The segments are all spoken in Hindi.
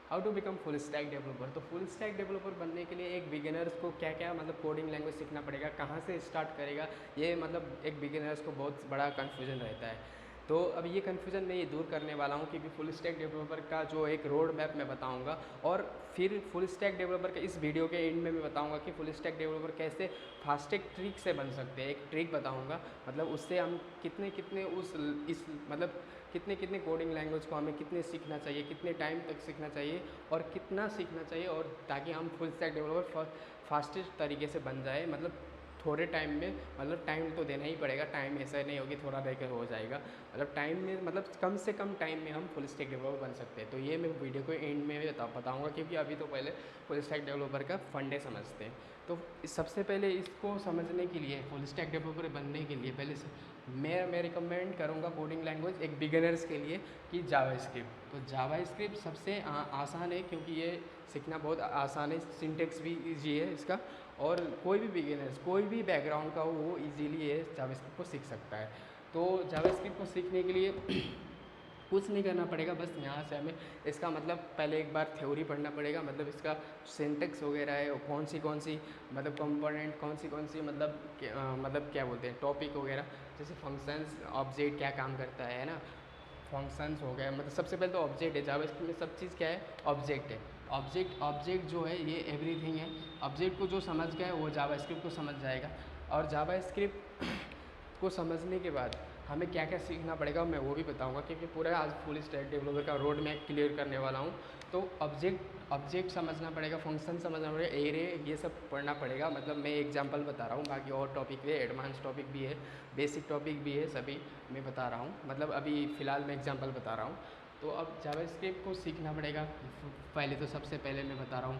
How to become full stack developer. तो फुल स्टैक डेवलपर बनने के लिए एक बिगिनर्स को क्या क्या मतलब कोडिंग लैंग्वेज सीखना पड़ेगा, कहाँ से स्टार्ट करेगा, ये मतलब एक बिगिनर्स को बहुत बड़ा कन्फ्यूजन रहता है। तो अब ये कन्फ्यूजन मैं ये दूर करने वाला हूँ, क्योंकि फुल स्टैक डेवलपर का जो एक रोड मैप मैं बताऊँगा, और फिर फुल स्टैक डेवलपर के इस वीडियो के एंड में मैं बताऊँगा कि फुल स्टैक डेवलपर कैसे फास्टेस्ट ट्रिक से बन सकते हैं। एक ट्रिक बताऊँगा, मतलब उससे हम कितने कितने उस इस मतलब कितने कितने कोडिंग लैंग्वेज को हमें कितने सीखना चाहिए, कितने टाइम तक सीखना चाहिए और कितना सीखना चाहिए, और ताकि हम फुल स्टैक डेवलपर फास्टेस्ट तरीके से बन जाए। मतलब थोड़े टाइम में, मतलब टाइम तो देना ही पड़ेगा, टाइम ऐसा नहीं होगी थोड़ा देकर हो जाएगा, मतलब टाइम में, मतलब कम से कम टाइम में हम फुल स्टैक डेवलपर बन सकते हैं। तो ये मैं वीडियो को एंड में बताऊँगा, क्योंकि अभी तो पहले फुल स्टैक डेवलपर का फंडे समझते हैं। तो सबसे पहले इसको समझने के लिए, फुल स्टैक डेवलपर बनने के लिए पहले से मैं रिकमेंड करूँगा कोडिंग लैंग्वेज एक बिगिनर्स के लिए कि जावास्क्रिप्ट। तो जावास्क्रिप्ट सबसे आसान है, क्योंकि ये सीखना बहुत आसान है, सिंटेक्स भी ईजी है इसका, और कोई भी बिगिनर्स कोई भी बैकग्राउंड का हो वो ईजीली ये जावास्क्रिप्ट को सीख सकता है। तो जावास्क्रिप्ट को सीखने के लिए कुछ नहीं करना पड़ेगा, बस यहाँ से हमें इसका मतलब पहले एक बार थ्योरी पढ़ना पड़ेगा, मतलब इसका सिंटेक्स वगैरह है, और कौन सी मतलब कंपोनेंट कौन सी मतलब क्या बोलते हैं टॉपिक वगैरह, जैसे फंक्शंस ऑब्जेक्ट क्या काम करता है ना, फंक्शंस हो गया, मतलब सबसे पहले तो ऑब्जेक्ट है, जावास्क्रिप्ट में सब चीज़ क्या है, ऑब्जेक्ट है। ऑब्जेक्ट जो है ये एवरीथिंग है। ऑब्जेक्ट को जो समझ गया वो जावास्क्रिप्ट को समझ जाएगा, और जावास्क्रिप्ट को समझने के बाद हमें क्या क्या सीखना पड़ेगा मैं वो भी बताऊंगा, क्योंकि पूरा आज फुल स्टैक डेवलपर का रोड मैं क्लियर करने वाला हूँ। तो ऑब्जेक्ट समझना पड़ेगा, फंक्शन समझना पड़ेगा, एरे ये सब पढ़ना पड़ेगा। मतलब मैं एग्जांपल बता रहा हूँ, बाकी और टॉपिक भी है, एडवांस टॉपिक भी है, बेसिक टॉपिक भी है, सभी मैं बता रहा हूँ, मतलब अभी फ़िलहाल मैं एग्जांपल बता रहा हूँ। तो अब जावास्क्रिप्ट को सीखना पड़ेगा पहले, तो सबसे पहले मैं बता रहा हूँ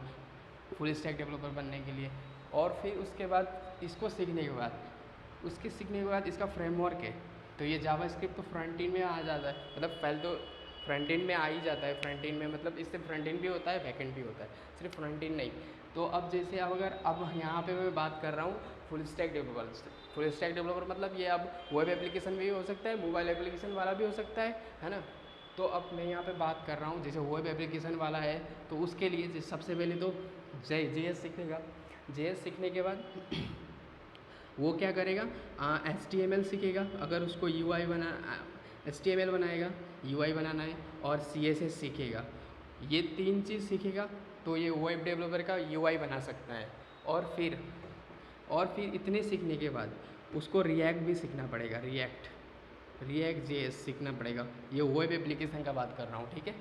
फुल स्टैक डेवलपर बनने के लिए। और फिर उसके बाद इसको सीखने के बाद, उसके सीखने के बाद इसका फ्रेमवर्क है। तो ये जावास्क्रिप्ट तो फ्रंट एंड में आ जाता है, मतलब पहले तो फ्रंट एंड में आ ही जाता है। फ्रंट एंड में मतलब इससे फ्रंट एंड भी होता है, बैक एंड भी होता है, सिर्फ फ्रंट एंड नहीं। तो अब जैसे अब यहाँ पे मैं बात कर रहा हूँ full stack developer. Full stack developer मतलब ये अब वेब एप्लीकेशन भी हो सकता है, मोबाइल एप्लीकेशन वाला भी हो सकता है ना। तो अब मैं यहाँ पे बात कर रहा हूँ, जैसे वेब एप्लीकेशन वाला है तो उसके लिए सबसे पहले तो JS सीखेगा। JS सीखने के बाद वो क्या करेगा, HTML सीखेगा, अगर उसको UI बना HTML बनाएगा, UI बनाना है, और CSS सीखेगा। ये 3 चीज़ सीखेगा तो ये वेब डेवलपर का UI बना सकता है। और फिर इतने सीखने के बाद उसको रिएक्ट भी सीखना पड़ेगा, रिएक्ट JS सीखना पड़ेगा। ये वेब एप्लीकेशन का बात कर रहा हूँ, ठीक है।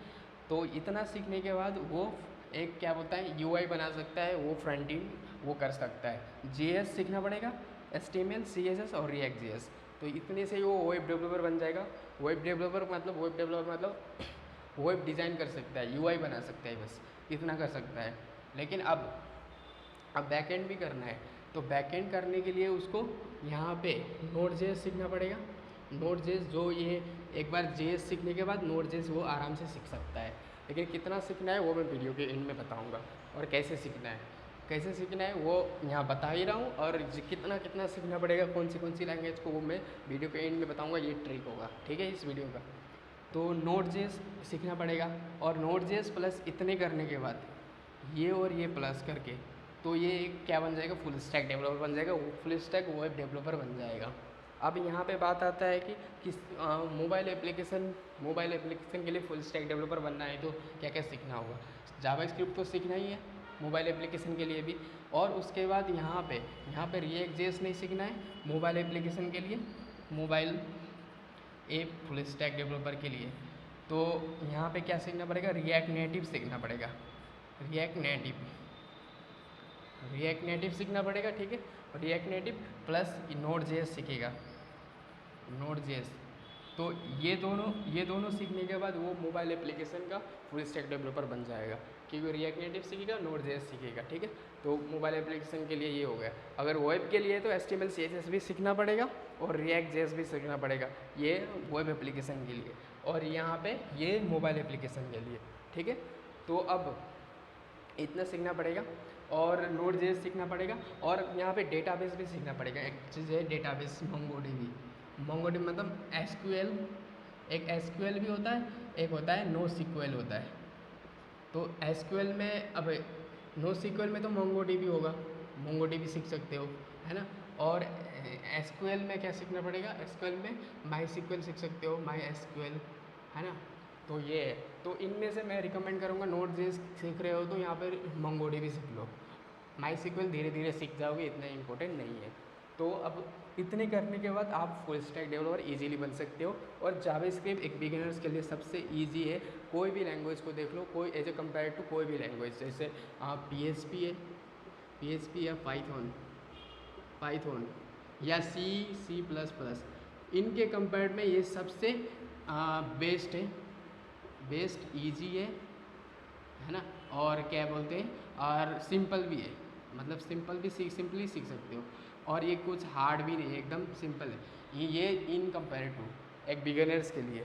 तो इतना सीखने के बाद वो एक क्या बोलता है UI बना सकता है, वो फ्रंट एंड वो कर सकता है। JS सीखना पड़ेगा, HTML CSS और रिएक्ट JS। तो इतने से वो वेब डेवलपर बन जाएगा। वेब डेवलपर मतलब वेब डिज़ाइन कर सकता है, UI बना सकता है, बस इतना कर सकता है। लेकिन अब बैकएंड भी करना है, तो बैकएंड करने के लिए उसको यहाँ पे Node.js सीखना पड़ेगा। Node.js जो ये एक बार JS सीखने के बाद Node.js वो आराम से सीख सकता है, लेकिन कितना सीखना है वो मैं वीडियो के एंड में बताऊँगा, और कैसे सीखना है वो यहाँ बता ही रहा हूँ, और कितना कितना सीखना पड़ेगा कौन सी लैंग्वेज को वो मैं वीडियो के एंड में बताऊँगा। ये ट्रिक होगा, ठीक है, इस वीडियो का। तो Node.js सीखना पड़ेगा, और Node.js प्लस इतने करने के बाद ये और ये प्लस करके तो ये एक क्या बन जाएगा, फुल स्टैक डेवलपर बन जाएगा, वो फुल स्टैक वेब डेवलपर बन जाएगा। अब यहाँ पे बात आता है कि किस मोबाइल एप्लीकेशन के लिए फुल स्टैक डेवलपर बनना है तो क्या क्या सीखना होगा। जावास्क्रिप्ट तो सीखना ही है मोबाइल एप्लीकेशन के लिए भी, और उसके बाद यहाँ पे रिएक्ट जेएस नहीं सीखना है मोबाइल एप्लीकेशन के लिए, mobile app full stack developer के लिए। तो यहाँ पे क्या सीखना पड़ेगा, रिएक्ट नेटिव सीखना पड़ेगा, रिएक्ट नेटिव सीखना पड़ेगा, ठीक है। रिएक्ट नेटिव प्लस Node.js सीखेगा, Node.js। तो ये दोनों सीखने के बाद वो मोबाइल एप्लीकेशन का फुल स्टैक डेवलपर बन जाएगा, क्योंकि रिएक्ट नेटिव सीखेगा, Node.js सीखेगा, ठीक है। तो मोबाइल एप्लीकेशन के लिए ये हो गया। अगर वेब के लिए तो HTML CSS भी सीखना पड़ेगा और रिएक्ट JS भी सीखना पड़ेगा, ये वेब एप्लीकेशन के लिए, और यहाँ पे ये मोबाइल एप्लीकेशन के लिए, ठीक है। तो अब इतना सीखना पड़ेगा, और Node.js सीखना पड़ेगा, और यहाँ पे डेटाबेस भी सीखना पड़ेगा। एक चीज़ है डेटाबेस, MongoDB मतलब SQL, एक SQL भी होता है, एक होता है NoSQL होता है। तो एसक्यूएल में अब नो सीक्वल में तो मोंगोडीबी होगा, मोंगोडीबी सीख सकते हो, है ना। और एसक्यूएल में क्या सीखना पड़ेगा, एसक्यूएल में माई सीक्वल सीख सकते हो, माई एसक्यूएल, है ना। तो ये है, तो इनमें से मैं रिकमेंड करूँगा नोड जेस सीख रहे हो तो यहाँ पर मोंगोडीबी सीख लो। माई सीक्वल धीरे धीरे सीख जाओगे, इतना इम्पोर्टेंट नहीं है। तो अब इतने करने के बाद आप फुल स्टैक डेवलपर इजीली बन सकते हो। और जावास्क्रिप्ट एक बिगिनर्स के लिए सबसे इजी है। कोई भी लैंग्वेज को देख लो, कोई एज ए कम्पेयर टू कोई भी लैंग्वेज, जैसे PHP है, PHP या पाइथन या C++, इनके कंपेयर में ये सबसे बेस्ट है, बेस्ट ईजी है ना। और क्या बोलते हैं, और सिंपल भी है, मतलब सिंपली सीख सकते हो। और ये कुछ हार्ड भी नहीं है, एकदम सिंपल है ये इन कंपेयर टू एक बिगिनर्स के लिए।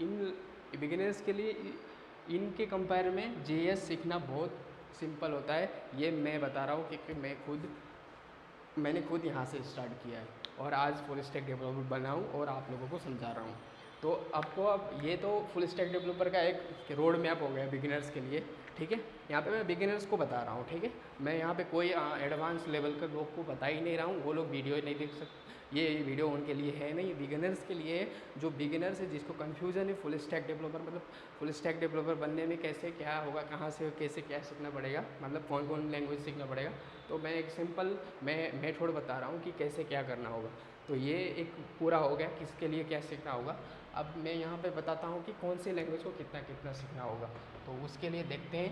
इन बिगिनर्स के लिए इनके कंपेयर में JS सीखना बहुत सिंपल होता है। ये मैं बता रहा हूँ क्योंकि मैंने खुद यहाँ से स्टार्ट किया है और आज फुल स्टैक डेवलपर बना हूँ और आप लोगों को समझा रहा हूँ। तो आपको अब ये तो फुल स्टैक डेवलपर का एक रोड मैप हो गया बिगिनर्स के लिए, ठीक है। यहाँ पे मैं बिगिनर्स को बता रहा हूँ, ठीक है। मैं यहाँ पे कोई एडवांस लेवल के लोग को बता ही नहीं रहा हूँ, वो लोग वीडियो नहीं देख सकते। ये वीडियो उनके लिए है नहीं, बिगिनर्स के लिए है। जो बिगिनर्स है, जिसको कन्फ्यूज़न है फुल स्टैक डेवलपर, मतलब फुल स्टैक डेवलपर बनने में कैसे क्या होगा, कहाँ से कैसे क्या सीखना पड़ेगा, मतलब कौन कौन लैंग्वेज सीखना पड़ेगा। तो मैं एक सिंपल मेथड बता रहा हूँ कि कैसे क्या करना होगा। तो ये एक पूरा हो गया किसके लिए क्या सीखना होगा। अब मैं यहाँ पे बताता हूँ कि कौन सी लैंग्वेज को कितना कितना सीखना होगा। तो उसके लिए देखते हैं,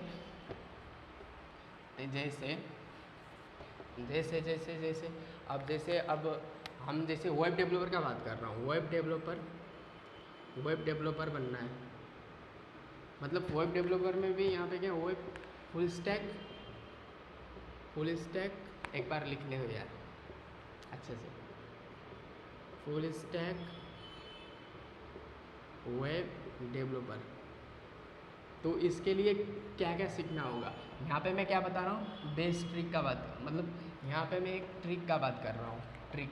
अब हम जैसे वेब डेवलपर का बात कर रहा हूँ। वेब डेवलपर बनना है, मतलब वेब डेवलपर में भी यहाँ पे क्या वेब फुल स्टैक एक बार लिख ले हो यार अच्छे से, फुल स्टैक वेब डेवलपर। तो इसके लिए क्या क्या सीखना होगा, यहाँ पे मैं क्या बता रहा हूँ, बेस्ट ट्रिक का मतलब यहाँ पे मैं एक ट्रिक का बात कर रहा हूँ। ट्रिक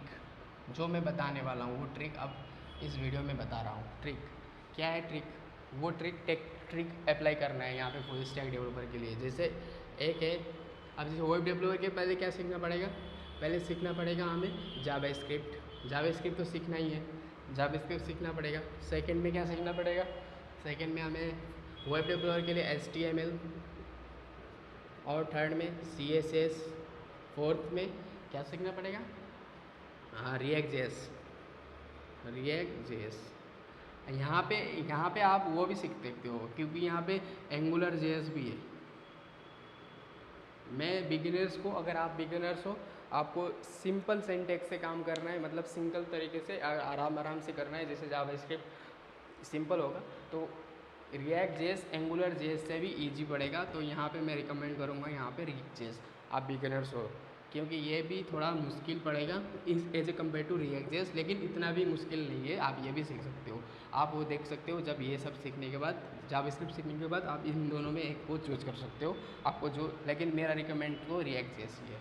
जो मैं बताने वाला हूँ वो ट्रिक अब इस वीडियो में बता रहा हूँ। ट्रिक क्या है, वो ट्रिक अप्लाई करना है यहाँ पे फुल स्टैक डेवलपर के लिए। जैसे एक है, अब जैसे वेब डेवलपर के पहले क्या सीखना पड़ेगा, पहले सीखना पड़ेगा हमें जावास्क्रिप्ट तो सीखना ही है, जावास्क्रिप्ट सीखना पड़ेगा। सेकंड में क्या सीखना पड़ेगा, सेकंड में हमें वेब डेवलपर के लिए HTML, और थर्ड में CSS, फोर्थ में क्या सीखना पड़ेगा, रिएक्ट जेएस। यहाँ पे आप वो भी सीख सकते हो क्योंकि यहाँ पे एंगुलर JS भी है। मैं बिगिनर्स को, अगर आप बिगिनर्स हो, आपको सिंपल सिंटैक्स से काम करना है, मतलब सिंपल तरीके से आराम से करना है। जैसे जावास्क्रिप्ट सिंपल होगा तो रिएक्ट जेएस एंगुलर जेएस से भी इजी पड़ेगा। तो यहाँ पे मैं रिकमेंड करूँगा यहाँ पे रिएक्ट जेएस, आप बिगिनर्स हो, क्योंकि ये भी थोड़ा मुश्किल पड़ेगा as a compare to React JS, लेकिन इतना भी मुश्किल नहीं है, आप ये भी सीख सकते हो। आप वो देख सकते हो, जब ये सब सीखने के बाद, जावास्क्रिप्ट सीखने के बाद आप इन दोनों में एक को चूज़ कर सकते हो आपको जो, लेकिन मेरा रिकमेंड तो रिएक्ट जेएस ही है,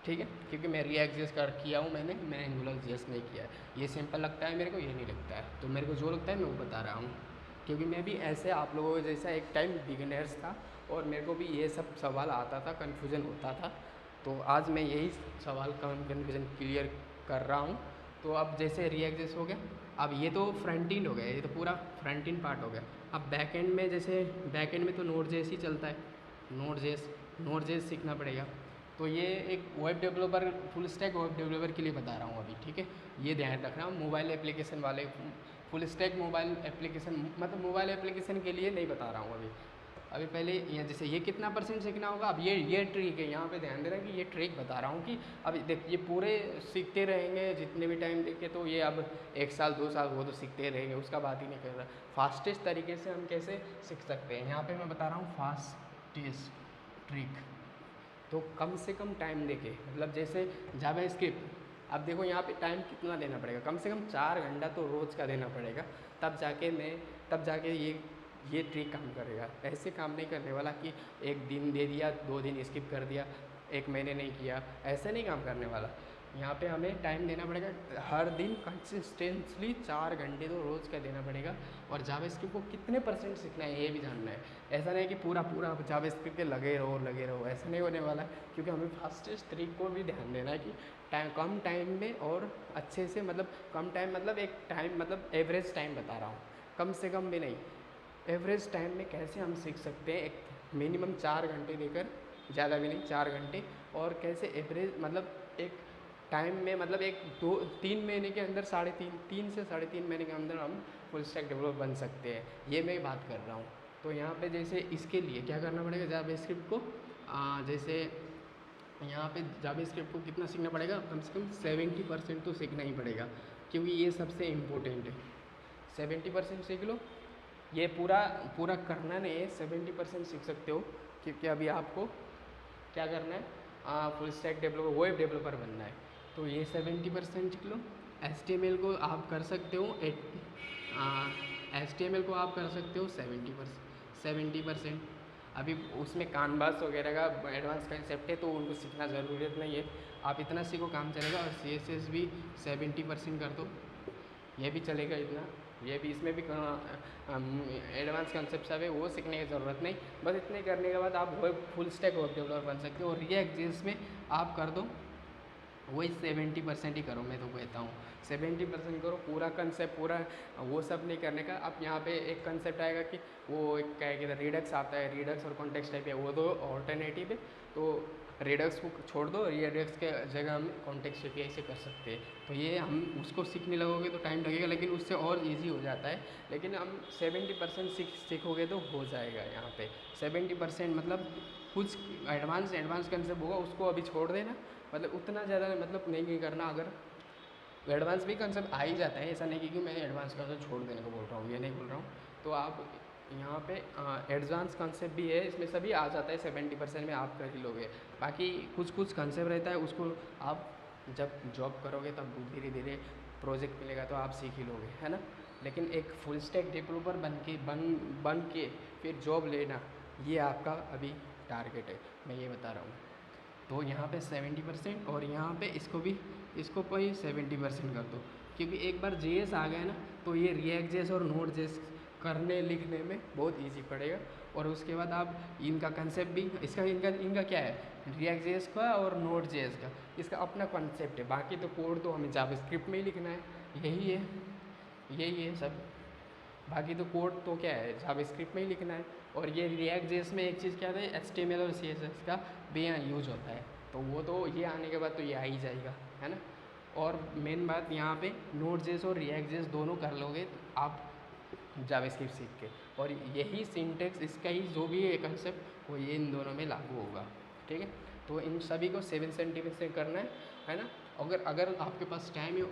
ठीक है। क्योंकि मैं रिएक्ट जेएस किया हूँ मैं एंगुलर जेएस नहीं किया है। ये सिंपल लगता है मेरे को, ये नहीं लगता है, तो मेरे को जो लगता है मैं वो बता रहा हूँ। क्योंकि मैं भी ऐसे आप लोगों जैसा एक टाइम बिगिनर्स था और मेरे को भी ये सब सवाल आता था, कन्फ्यूज़न होता था। तो आज मैं यही सवाल कन्फ्यूज़न क्लियर कर रहा हूँ। तो अब जैसे रिएक्ट जेएस हो गया, अब ये तो फ्रंट एंड हो गया, ये तो पूरा फ्रंट एंड पार्ट हो गया। अब बैक एंड में, जैसे बैक एंड में तो नोड जेएस ही चलता है, नोड जेएस सीखना पड़ेगा। तो ये एक web developer, full stack web developer के लिए बता रहा हूँ अभी, ठीक है। ये ध्यान रखना, मोबाइल एप्लीकेशन वाले, फुल स्टैक मोबाइल एप्लीकेशन, मतलब मोबाइल एप्लीकेशन के लिए नहीं बता रहा हूँ अभी पहले यहाँ जैसे ये कितना % सीखना होगा। अब ये ट्रिक है, यहाँ पे ध्यान देना कि ये ट्रिक बता रहा हूँ कि अब देख, ये पूरे सीखते रहेंगे जितने भी टाइम देखे, तो ये अब 1 साल 2 साल वो तो सीखते रहेंगे, उसका बात ही नहीं कर रहा। फास्टेस्ट तरीके से हम कैसे सीख सकते हैं, यहाँ पे मैं बता रहा हूँ फास्टेस्ट ट्रिक। तो कम से कम टाइम देके, मतलब जैसे जावास्क्रिप्ट, अब देखो यहाँ पे टाइम कितना देना पड़ेगा, कम से कम 4 घंटा तो रोज़ का देना पड़ेगा, तब जाके ये ट्रिक काम करेगा। ऐसे काम नहीं करने वाला कि 1 दिन दे दिया, 2 दिन स्किप कर दिया, 1 महीने नहीं किया, ऐसे नहीं काम करने वाला। यहाँ पे हमें टाइम देना पड़ेगा हर दिन कंसिस्टेंटली 4 घंटे तो रोज़ का देना पड़ेगा। और जावास्क्रिप्ट को कितने % सीखना है ये भी जानना है। ऐसा नहीं कि पूरा पूरा जावास्क्रिप्ट के लगे रहो, ऐसा नहीं होने वाला है, क्योंकि हमें फास्टेस्ट तरीके को भी ध्यान देना है कि कम टाइम में और अच्छे से, मतलब कम टाइम मतलब एक टाइम, मतलब एवरेज टाइम बता रहा हूँ, कम से कम भी नहीं, एवरेज टाइम में कैसे हम सीख सकते हैं एक मिनिमम 4 घंटे देकर, ज़्यादा भी नहीं 4 घंटे, और कैसे एवरेज मतलब एक टाइम में, मतलब एक 2-3 महीने के अंदर 3 से 3.5 महीने के अंदर हम फुल स्टैक डेवलपर बन सकते हैं, ये मैं बात कर रहा हूँ। तो यहाँ पे जैसे इसके लिए क्या करना पड़ेगा, जावास्क्रिप्ट को जैसे यहाँ पे जावास्क्रिप्ट को कितना सीखना पड़ेगा, कम से कम 70% तो सीखना ही पड़ेगा, क्योंकि ये सबसे इम्पोर्टेंट है। 70% सीख लो, ये पूरा करना नहीं है, 70% सीख सकते हो, क्योंकि अभी आपको क्या करना है, full stack developer, web developer बनना है। तो ये 70% सीख लो। HTML को आप कर सकते हो HTML को आप कर सकते हो 70%। अभी उसमें कानवास वगैरह का एडवांस कंसेप्ट है, तो उनको सीखना ज़रूरत नहीं है, आप इतना सीखो काम चलेगा। और CSS भी 70% कर दो, ये भी चलेगा इतना, ये भी, इसमें भी एडवांस कंसेप्ट सब है, वो सीखने की ज़रूरत नहीं। बस इतने करने के बाद आप web full stack web developer बन सकते हो। और रिएक्ट जेएस में आप कर दो वही 70% ही करो, मैं तो कहता हूँ 70% करो। पूरा कंसेप्ट पूरा वो सब नहीं करने का। अब यहाँ पे एक कंसेप्ट आएगा कि वो एक क्या है, रिडक्स आता है, रिडक्स और कॉन्टेक्स्ट टाइप है, वो दो ऑल्टरनेटिव है, तो रिडक्स को छोड़ दो, रिडक्स के जगह हम कॉन्टेक्स्ट API से कर सकते हैं। तो ये हम उसको सीखने लगोगे तो टाइम लगेगा, लेकिन उससे और ईजी हो जाता है। लेकिन हम 70% सीखोगे तो हो जाएगा। यहाँ पे 70% मतलब कुछ एडवांस कंसेप्ट होगा, उसको अभी छोड़ देना, मतलब उतना ज़्यादा मतलब नहीं करना। अगर एडवांस भी कंसेप्ट आ ही जाता है, ऐसा नहीं कि मैं एडवांस कंसेप्ट छोड़ देने को बोल रहा हूँ, ये नहीं बोल रहा हूँ। तो आप यहाँ पे एडवांस कंसेप्ट भी है, इसमें सभी आ जाता है, 70% में आप कर ही लोगे। बाकी कुछ कंसेप्ट रहता है, उसको आप जब जॉब करोगे तब धीरे धीरे प्रोजेक्ट मिलेगा तो आप सीख ही लोगे, है ना। लेकिन एक फुल स्टैक डेवलपर बन के फिर जॉब लेना, ये आपका अभी टारगेट है, मैं ये बता रहा हूँ। तो यहाँ पे 70% और यहाँ पे इसको कोई 70% कर दो, क्योंकि एक बार JS आ गया ना, तो ये रिएक्ट जेएस और नोड जेएस करने लिखने में बहुत इजी पड़ेगा। और उसके बाद आप इनका कंसेप्ट भी, इनका क्या है, रिएक्ट जेएस का और नोड जेएस का इसका अपना कंसेप्ट है। बाकी तो कोड तो हमें जावास्क्रिप्ट में ही लिखना है, यही है सब। बाकी तो कोड तो क्या है, जावास्क्रिप्ट में ही लिखना है। और ये रिएक्ट जेएस में एक चीज़ क्या है, HTML और CSS का भी यहाँ यूज होता है, तो वो तो ये आने के बाद तो ये आ ही जाएगा, है ना। और मेन बात यहाँ पे नोड जेएस और रिएक्ट जेएस दोनों कर लोगे आप जावास्क्रिप्ट सीख के, और यही सिंटेक्स, इसका ही जो भी है कंसेप्ट, वो ये इन दोनों में लागू होगा, ठीक है। तो इन सभी को 70% करना है ना। अगर आपके पास टाइम है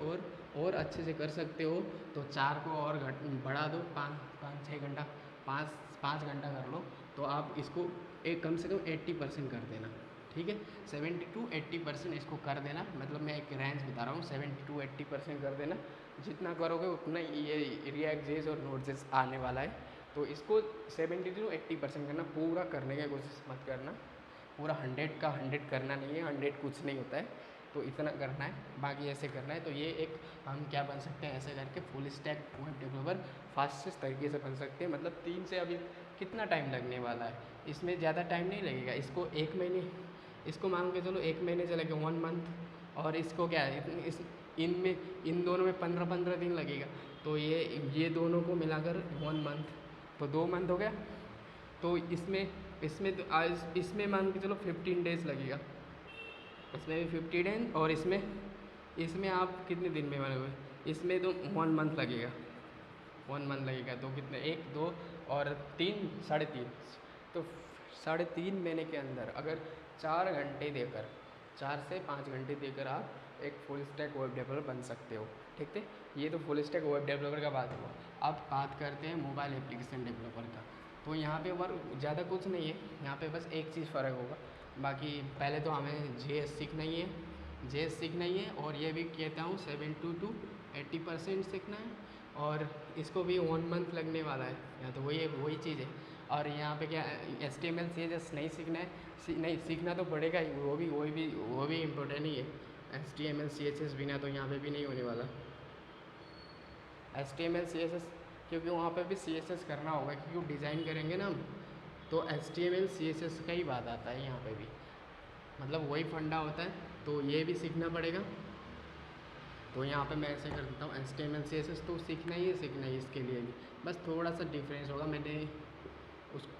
और अच्छे से कर सकते हो तो 4 को और बढ़ा दो, 5-6 घंटा, 5 घंटा कर लो, तो आप इसको एक कम से कम 80% कर देना, ठीक है। 70 to 80% इसको कर देना, मतलब मैं एक रेंज बता रहा हूँ, 70 to 80% कर देना। जितना करोगे उतना ये रिएक्ट जेएस और नोड जेएस आने वाला है। तो इसको 70 to 80% करना, पूरा करने की कोशिश मत करना, पूरा 100 का 100 करना नहीं है, 100 कुछ नहीं होता है, तो इतना करना है, बाकी ऐसे करना है। तो ये एक हम क्या बन सकते हैं, ऐसे करके full stack web developer fastest तरीके से बन सकते हैं। मतलब 3 से अभी कितना टाइम लगने वाला है, इसमें ज़्यादा टाइम नहीं लगेगा। इसको 1 महीने, इसको मान के चलो 1 महीने चलेगा, 1 मंथ। और इसको क्या है, इन दोनों में 15-15 दिन लगेगा, तो ये दोनों को मिलाकर 1 मंथ, तो 2 मंथ हो गया। तो इसमें मान के चलो 15 डेज़ लगेगा, इसमें भी 50 डेज, और इसमें आप कितने दिन में बनोगे, इसमें तो 1 मंथ लगेगा, 1 मंथ लगेगा। तो कितने, 1 2 और 3, 3.5, तो 3.5 महीने के अंदर अगर 4 घंटे देकर, 4 से 5 घंटे देकर आप एक फुल स्टैक वेब डेवलपर बन सकते हो, ठीक है। ये तो फुल स्टैक वेब डेवलपर का बात हुआ। अब बात करते हैं मोबाइल एप्लीकेशन डेवलपर का। तो यहाँ पे वर्क ज़्यादा कुछ नहीं है, यहाँ पे बस एक चीज़ फ़र्क होगा। बाकी पहले तो हमें JS सीखना ही है, और ये भी कहता हूँ 70 to 80% सीखना है, और इसको भी 1 मंथ लगने वाला है, या तो वही चीज़ है। और यहाँ पे क्या HTML CSS नहीं सीखना है, नहीं सीखना तो पड़ेगा ही, वो भी इम्पोर्टेंट ही है। HTML CSS बिना तो यहाँ पे भी नहीं होने वाला। HTML CSS क्योंकि वहाँ पे भी CSS करना होगा, क्योंकि डिज़ाइन करेंगे ना हम, तो HTML CSS का ही बात आता है यहाँ पे भी, मतलब वही फंडा होता है, तो ये भी सीखना पड़ेगा। तो यहाँ पे मैं ऐसे कर देता हूँ HTML CSS तो सीखना ही है इसके लिए भी, बस थोड़ा सा डिफरेंस होगा, मैंने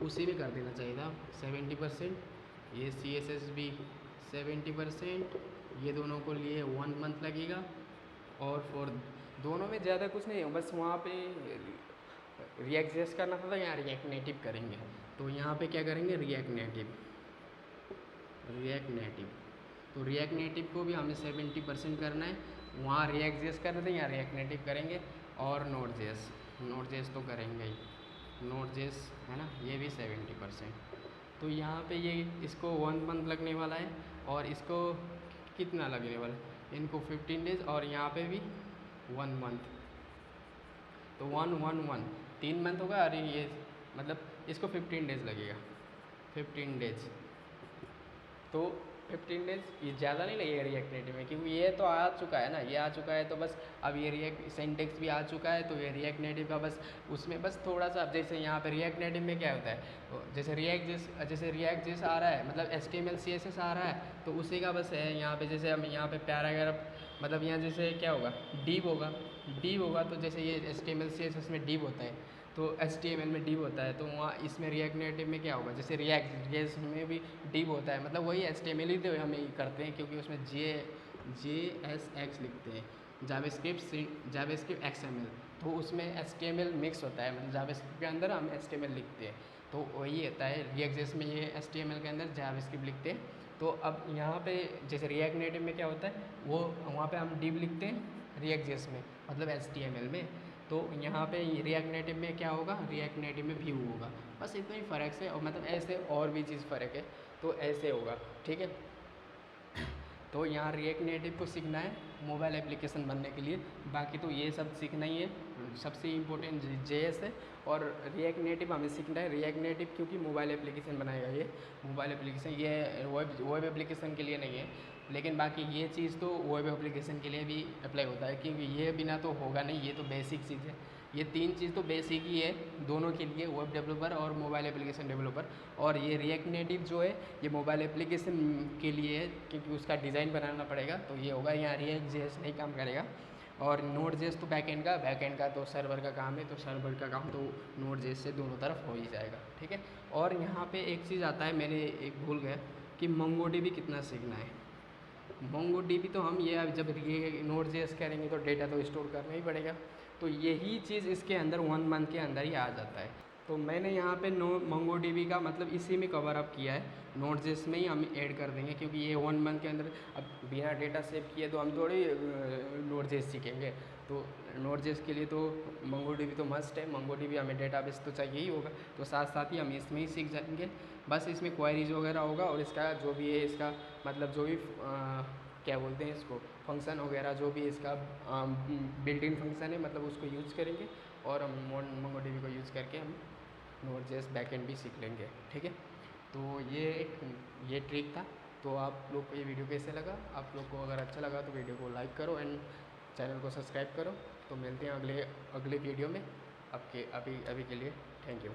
उसी में कर देना चाहिए था 70%, ये CSS भी 70%, ये दोनों को लिए 1 मंथ लगेगा। और फॉर दोनों में ज़्यादा कुछ नहीं है, बस वहाँ पे रिएक्ट जेएस करना था, यहाँ रिएक्ट नेटिव करेंगे। तो यहाँ पे क्या करेंगे, रिएक्ट नेटिव। तो रिएक्ट नेटिव को भी हमें 70% करना है, वहाँ रिएक्ट जेएस कर रहे थे, यहाँ रिएक्ट नेटिव करेंगे। और नोड जेएस तो करेंगे ही, नोड जेएस है ना, ये भी 70%। तो यहाँ पे ये इसको 1 मंथ लगने वाला है, और इसको कितना लगने वाला है, इनको 15 डेज़, और यहाँ पे भी 1 मंथ। तो 1 3 मंथ होगा, अरे ये मतलब इसको 15 डेज़ लगेगा, 15 डेज़। तो 15 डेज़ ये ज़्यादा नहीं लगेगा रिएक्ट नेटिव में, क्योंकि ये तो आ चुका है ना, ये आ चुका है, तो बस अब ये रिएक्ट सिंटेक्स भी आ चुका है, तो ये रिएक्ट नेटिव का बस उसमें बस थोड़ा सा, अब जैसे यहाँ पे रिएक्ट नेटिव में क्या होता है, जैसे रिएक्ट जेस आ रहा है, मतलब HTML CSS आ रहा है, तो उसी का बस है यहाँ पे, जैसे हम यहाँ पे पैराग्राफ, मतलब यहाँ जैसे क्या होगा, डिव होगा, तो जैसे ये HTML CSS में डिव होता है, तो HTML में डिव होता है, तो वहाँ इसमें रिएक्ट नेटिव में क्या होगा, जैसे रिएक्ट जेएस में भी डिव होता है, मतलब वही HTML ही तो हम करते हैं, क्योंकि उसमें JSX लिखते हैं, जावास्क्रिप्ट XML, तो उसमें HTML मिक्स होता है, मतलब जावास्क्रिप्ट के अंदर हम HTML लिखते हैं, तो वही होता है रिएक्ट जेएस में, ये HTML के अंदर जावास्क्रिप्ट लिखते हैं। तो अब यहाँ पे जैसे रिएक्ट नेटिव में क्या होता है, वो वहाँ पे हम डिव लिखते हैं रिएक्ट जेएस में, मतलब HTML में, तो यहाँ पे रिएक्ट नेटिव में क्या होगा, रिएक्ट नेटिव में व्यू होगा, बस इतना ही फ़र्क है, और मतलब ऐसे और भी चीज़ फ़र्क है, तो ऐसे होगा, ठीक है। तो यहाँ रिएक्ट नेटिव को सीखना है मोबाइल एप्लीकेशन बनने के लिए, बाकी तो ये सब सीखना ही है, सबसे इम्पोर्टेंट जेएस है, और रिएक्ट नेटिव हमें सीखना है, रिएक्ट नेटिव क्योंकि मोबाइल एप्लीकेशन बनाएगा, ये मोबाइल एप्लीकेशन, ये वेब एप्लीकेशन के लिए नहीं है, लेकिन बाकी ये चीज़ तो वेब एप्लीकेशन के लिए भी अप्लाई होता है, क्योंकि ये बिना तो होगा नहीं, ये तो बेसिक चीज़ है, ये 3 चीज़ तो बेसिक ही है दोनों के लिए, वेब डेवलपर और मोबाइल एप्लीकेशन डेवलपर। और ये रिएक्ट नेटिव जो है ये मोबाइल एप्लीकेशन के लिए है, क्योंकि उसका डिज़ाइन बनाना पड़ेगा, तो ये होगा, यहाँ रिएक्ट जेएस नहीं काम करेगा। और नोड जेएस तो बैकएंड का तो सर्वर का काम है, तो सर्वर का काम तो नोड जेएस से दोनों तरफ हो ही जाएगा, ठीक है। और यहाँ पे एक चीज़ आता है, मैंने एक भूल गया कि मोंगोडीबी कितना सीखना है। मोंगोडीबी तो हम ये जब ये नोड जेएस करेंगे तो डेटा तो स्टोर करना ही पड़ेगा, तो यही चीज़ इसके अंदर 1 मंथ के अंदर ही आ जाता है। तो मैंने यहाँ पे मोंगोडीबी का मतलब इसी में कवर अप किया है, नोड जेएस में ही हम ऐड कर देंगे, क्योंकि ये 1 मंथ के अंदर, अब बिना डेटा सेव किए तो हम थोड़ी नोड जेएस सीखेंगे, तो नोड जेएस के लिए तो मोंगोडीबी तो मस्ट है, मोंगोडीबी हमें डेटाबेस तो चाहिए ही होगा, तो साथ साथ ही हम इसमें ही सीख जाएंगे, बस इसमें क्वेरीज वगैरह होगा, और इसका जो भी है, इसका मतलब जो भी क्या बोलते हैं इसको, फंक्शन वगैरह जो भी इसका बिल्ट इन फंक्शन है, मतलब उसको यूज़ करेंगे, और हम मोंगोडीबी को यूज़ करके हम नोड जेएस बैकएंड भी सीख लेंगे, ठीक है। तो ये ट्रिक था। तो आप लोग को ये वीडियो कैसे लगा, आप लोग को अगर अच्छा लगा तो वीडियो को लाइक करो एंड चैनल को सब्सक्राइब करो। तो मिलते हैं अगले वीडियो में, अभी के लिए थैंक यू।